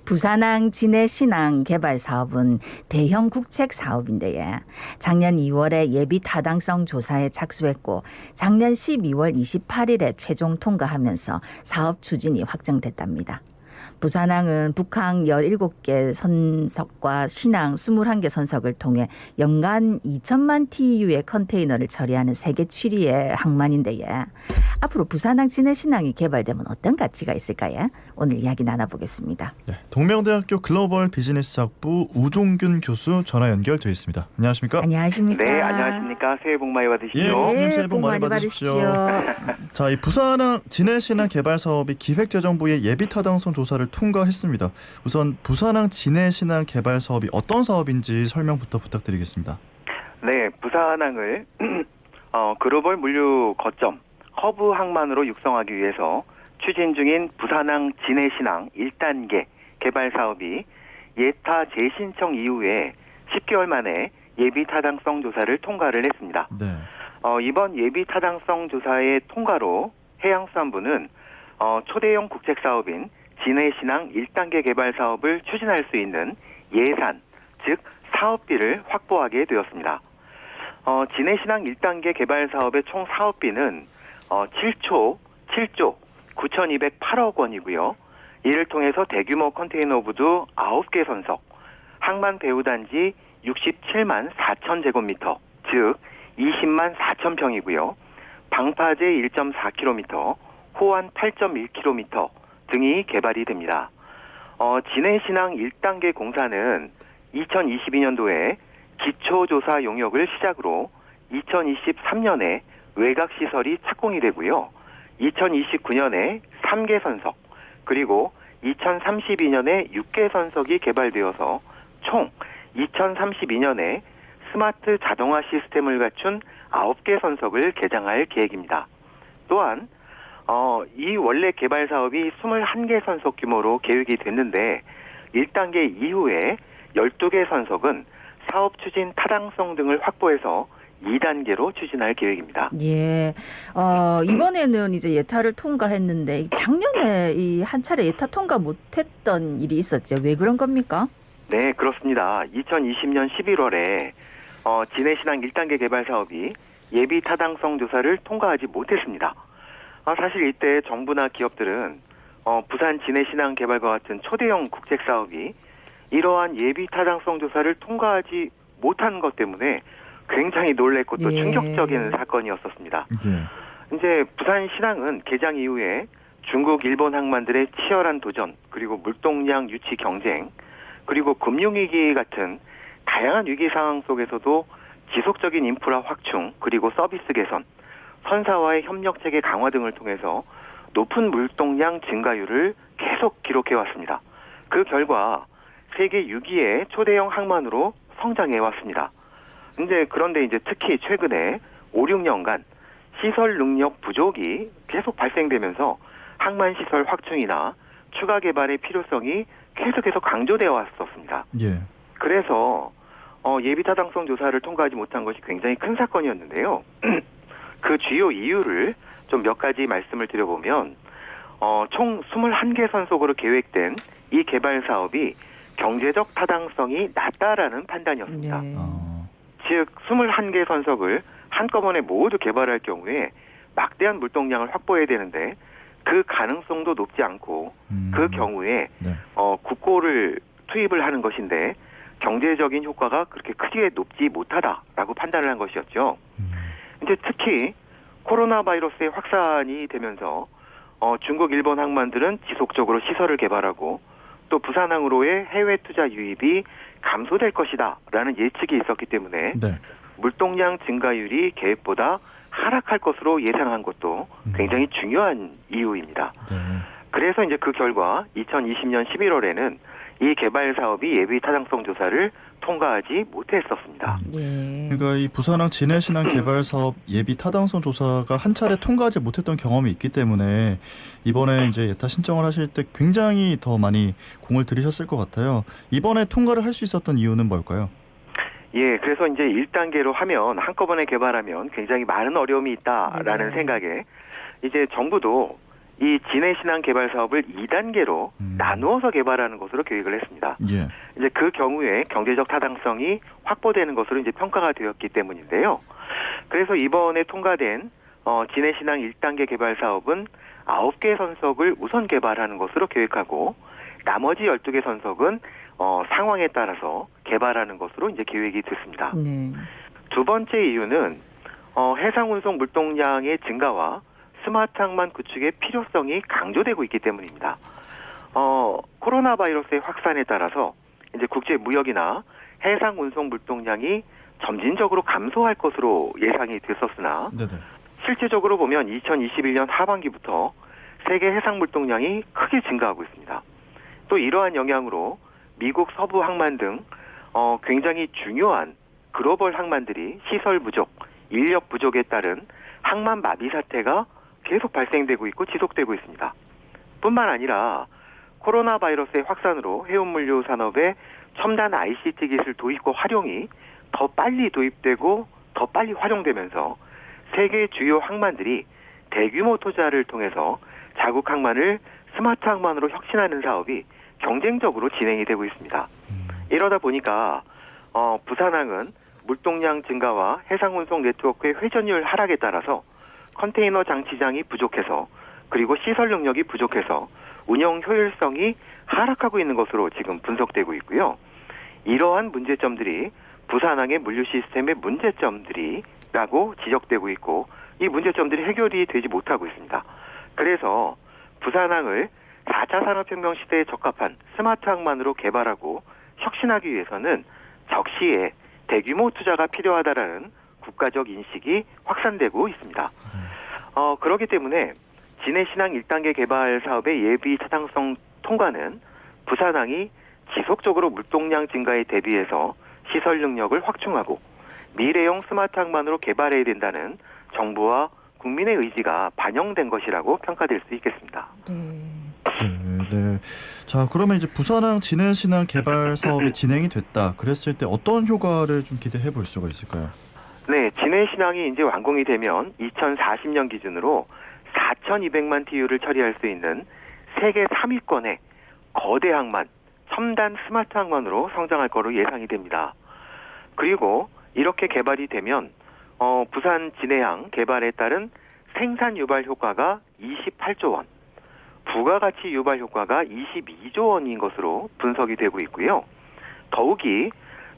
부산항 진해신항 개발 사업은 대형 국책 사업인데요. 작년 2월에 예비 타당성 조사에 착수했고 작년 12월 28일에 최종 통과하면서 사업 추진이 확정됐답니다. 부산항은 북항 17개 선석과 신항 21개 선석을 통해 연간 2천만 TEU의 컨테이너를 처리하는 세계 7위의 항만인데요. 앞으로 부산항 진해신항이 개발되면 어떤 가치가 있을까요? 오늘 이야기 나눠보겠습니다. 네, 동명대학교 글로벌 비즈니스학부 우종균 교수 전화 연결되어 있습니다. 안녕하십니까? 안녕하십니까? 네, 안녕하십니까. 새해 복 많이 받으십시오. 예, 교수님 새해 복 복 많이 받으십시오. 자, 이 부산항 진해신항 개발 사업이 기획재정부의 예비 타당성 조사를 통과했습니다. 우선 부산항 진해신항 개발 사업이 어떤 사업인지 설명부터 부탁드리겠습니다. 네, 부산항을 글로벌 물류 거점 허브 항만으로 육성하기 위해서 추진 중인 부산항 진해신항 1단계 개발 사업이 예타 재신청 이후에 10개월 만에 예비 타당성 조사를 통과를 했습니다. 네. 이번 예비 타당성 조사의 통과로 해양수산부는 초대형 국책 사업인 진해신항 1단계 개발 사업을 추진할 수 있는 예산, 즉 사업비를 확보하게 되었습니다. 진해신항 1단계 개발 사업의 총 사업비는 7조 9,208억 원이고요. 이를 통해서 대규모 컨테이너 부두 9개 선석, 항만 배후단지 67만 4천 제곱미터, 즉 20만 4천 평이고요. 방파제 1.4km, 호환 8.1km 등이 개발이 됩니다. 진해신항 1단계 공사는 2022년도에 기초조사 용역을 시작으로 2023년에 외곽시설이 착공이 되고요. 2029년에 3개 선석, 그리고 2032년에 6개 선석이 개발되어서 총 2032년에 스마트 자동화 시스템을 갖춘 9개 선석을 개장할 계획입니다. 또한 이 원래 개발 사업이 21개 선석 규모로 계획이 됐는데 1단계 이후에 12개 선석은 사업 추진 타당성 등을 확보해서 2단계로 추진할 계획입니다. 예, 이번에는 이제 예타를 통과했는데 작년에 이 한 차례 예타 통과 못했던 일이 있었죠. 왜 그런 겁니까? 네, 그렇습니다. 2020년 11월에 진해신항 1단계 개발 사업이 예비 타당성 조사를 통과하지 못했습니다. 사실 이때 정부나 기업들은 부산 진해신항 개발과 같은 초대형 국책 사업이 이러한 예비 타당성 조사를 통과하지 못한 것 때문에 굉장히 놀랬고 또 충격적인 사건이었었습니다. 이제 부산 신항은 개장 이후에 중국, 일본 항만들의 치열한 도전, 그리고 물동량 유치 경쟁, 그리고 금융위기 같은 다양한 위기 상황 속에서도 지속적인 인프라 확충, 그리고 서비스 개선, 선사와의 협력 체계 강화 등을 통해서 높은 물동량 증가율을 계속 기록해왔습니다. 그 결과 세계 6위의 초대형 항만으로 성장해왔습니다. 그런데 특히 최근에 5, 6년간 시설 능력 부족이 계속 발생되면서 항만 시설 확충이나 추가 개발의 필요성이 계속해서 강조되어 왔었습니다. 예. 그래서 예비 타당성 조사를 통과하지 못한 것이 굉장히 큰 사건이었는데요. 그 주요 이유를 좀 몇 가지 말씀을 드려보면 총 21개 선속으로 계획된 이 개발 사업이 경제적 타당성이 낮다라는 판단이었습니다. 네. 즉 21개 선석을 한꺼번에 모두 개발할 경우에 막대한 물동량을 확보해야 되는데 그 가능성도 높지 않고 그 경우에 네. 국고를 투입을 하는 것인데 경제적인 효과가 그렇게 크게 높지 못하다라고 판단을 한 것이었죠. 이제 특히 코로나 바이러스의 확산이 되면서 중국, 일본 항만들은 지속적으로 시설을 개발하고 또 부산항으로의 해외 투자 유입이 감소될 것이다라는 예측이 있었기 때문에 네. 물동량 증가율이 계획보다 하락할 것으로 예상한 것도 굉장히 중요한 이유입니다. 네. 그래서 이제 그 결과 2020년 11월에는 이 개발 사업이 예비 타당성 조사를 통과하지 못했었습니다. 예. 그러니까 이 부산항 진해신항 개발 사업 예비 타당성 조사가 한 차례 통과하지 못했던 경험이 있기 때문에 이번에 이제 예타 신청을 하실 때 굉장히 더 많이 공을 들이셨을 것 같아요. 이번에 통과를 할 수 있었던 이유는 뭘까요? 예, 그래서 이제 1단계로 하면 한꺼번에 개발하면 굉장히 많은 어려움이 있다라는 생각에 이제 정부도 이 진해신항 개발 사업을 2단계로 나누어서 개발하는 것으로 계획을 했습니다. 예. 이제 그 경우에 경제적 타당성이 확보되는 것으로 이제 평가가 되었기 때문인데요. 그래서 이번에 통과된 진해신항 1단계 개발 사업은 9개 선석을 우선 개발하는 것으로 계획하고 나머지 12개 선석은 상황에 따라서 개발하는 것으로 이제 계획이 됐습니다. 네. 두 번째 이유는 해상 운송 물동량의 증가와 스마트 항만 구축의 필요성이 강조되고 있기 때문입니다. 코로나 바이러스의 확산에 따라서 이제 국제 무역이나 해상 운송 물동량이 점진적으로 감소할 것으로 예상이 됐었으나 네네. 실제적으로 보면 2021년 하반기부터 세계 해상 물동량이 크게 증가하고 있습니다. 또 이러한 영향으로 미국 서부 항만 등 굉장히 중요한 글로벌 항만들이 시설 부족, 인력 부족에 따른 항만 마비 사태가 계속 발생되고 있고 지속되고 있습니다. 뿐만 아니라 코로나 바이러스의 확산으로 해운물류 산업의 첨단 ICT 기술 도입과 활용이 더 빨리 도입되고 더 빨리 활용되면서 세계 주요 항만들이 대규모 투자를 통해서 자국 항만을 스마트 항만으로 혁신하는 사업이 경쟁적으로 진행이 되고 있습니다. 이러다 보니까 부산항은 물동량 증가와 해상 운송 네트워크의 회전율 하락에 따라서 컨테이너 장치장이 부족해서 그리고 시설 능력이 부족해서 운영 효율성이 하락하고 있는 것으로 지금 분석되고 있고요. 이러한 문제점들이 부산항의 물류 시스템의 문제점들이라고 지적되고 있고 이 문제점들이 해결이 되지 못하고 있습니다. 그래서 부산항을 4차 산업혁명 시대에 적합한 스마트 항만으로 개발하고 혁신하기 위해서는 적시에 대규모 투자가 필요하다라는 국가적 인식이 확산되고 있습니다. 그렇기 때문에 진해신항 1단계 개발 사업의 예비 타당성 통과는 부산항이 지속적으로 물동량 증가에 대비해서 시설 능력을 확충하고 미래형 스마트 항만으로 개발해야 된다는 정부와 국민의 의지가 반영된 것이라고 평가될 수 있겠습니다. 네. 자, 그러면 이제 부산항 진해신항 개발 사업이 진행이 됐다. 그랬을 때 어떤 효과를 좀 기대해 볼 수가 있을까요? 네, 진해신항이 이제 완공이 되면 2040년 기준으로 4,200만 TU를 처리할 수 있는 세계 3위권의 거대 항만, 첨단 스마트 항만으로 성장할 거로 예상이 됩니다. 그리고 이렇게 개발이 되면 부산 진해항 개발에 따른 생산 유발 효과가 28조 원, 부가가치 유발 효과가 22조 원인 것으로 분석이 되고 있고요. 더욱이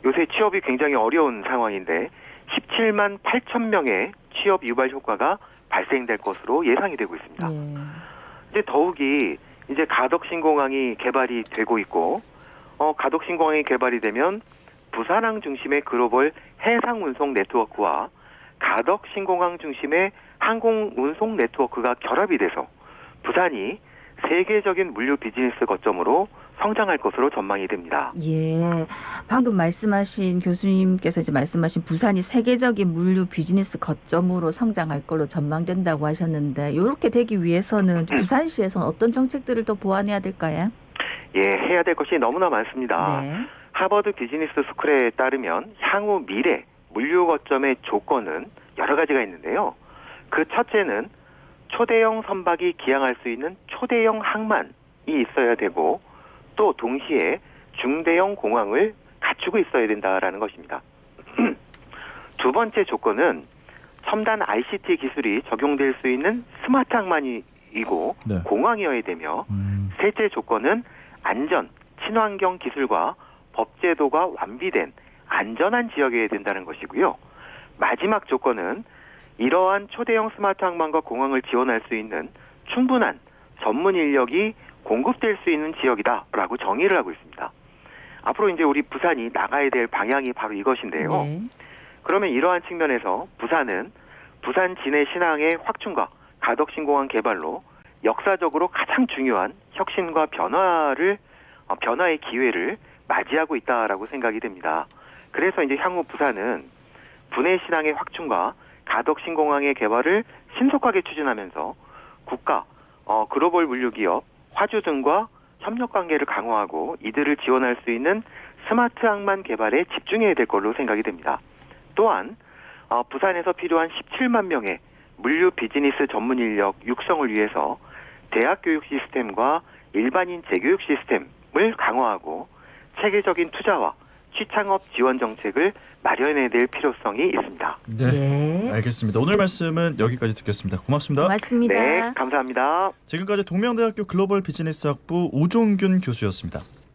요새 취업이 굉장히 어려운 상황인데 17만 8천 명의 취업 유발 효과가 발생될 것으로 예상이 되고 있습니다. 이제 더욱이 이제 가덕신공항이 개발이 되고 있고 가덕신공항이 개발이 되면 부산항 중심의 글로벌 해상 운송 네트워크와 가덕신공항 중심의 항공 운송 네트워크가 결합이 돼서 부산이 세계적인 물류 비즈니스 거점으로 성장할 것으로 전망이 됩니다. 예, 방금 말씀하신 교수님께서 이제 말씀하신 부산이 세계적인 물류 비즈니스 거점으로 성장할 걸로 전망된다고 하셨는데 이렇게 되기 위해서는 부산시에서는 어떤 정책들을 더 보완해야 될까요? 예, 해야 될 것이 너무나 많습니다. 네. 하버드 비즈니스 스쿨에 따르면 향후 미래 물류 거점의 조건은 여러 가지가 있는데요. 그 첫째는 초대형 선박이 기항할 수 있는 초대형 항만이 있어야 되고 또 동시에 중대형 공항을 갖추고 있어야 된다라는 것입니다. 두 번째 조건은 첨단 ICT 기술이 적용될 수 있는 스마트 항만이고 네. 공항이어야 되며 셋째 조건은 안전, 친환경 기술과 법제도가 완비된 안전한 지역이어야 된다는 것이고요. 마지막 조건은 이러한 초대형 스마트 항만과 공항을 지원할 수 있는 충분한 전문 인력이 공급될 수 있는 지역이다라고 정의를 하고 있습니다. 앞으로 이제 우리 부산이 나가야 될 방향이 바로 이것인데요. 네. 그러면 이러한 측면에서 부산은 부산 진해신항의 확충과 가덕신공항 개발로 역사적으로 가장 중요한 혁신과 변화의 기회를 맞이하고 있다라고 생각이 됩니다. 그래서 이제 향후 부산은 분해신항의 확충과 가덕신공항의 개발을 신속하게 추진하면서 국가, 글로벌 물류기업, 화주 등과 협력 관계를 강화하고 이들을 지원할 수 있는 스마트 항만 개발에 집중해야 될 걸로 생각이 됩니다. 또한 부산에서 필요한 17만 명의 물류 비즈니스 전문 인력 육성을 위해서 대학 교육 시스템과 일반인 재교육 시스템을 강화하고 체계적인 투자와 취창업 지원 정책을 마련해야 될 필요성이 있습니다. 네, 예. 알겠습니다. 오늘 말씀은 여기까지 듣겠습니다. 고맙습니다. 고맙습니다. 네, 감사합니다. 지금까지 동명대학교 글로벌 비즈니스학부 우종균 교수였습니다.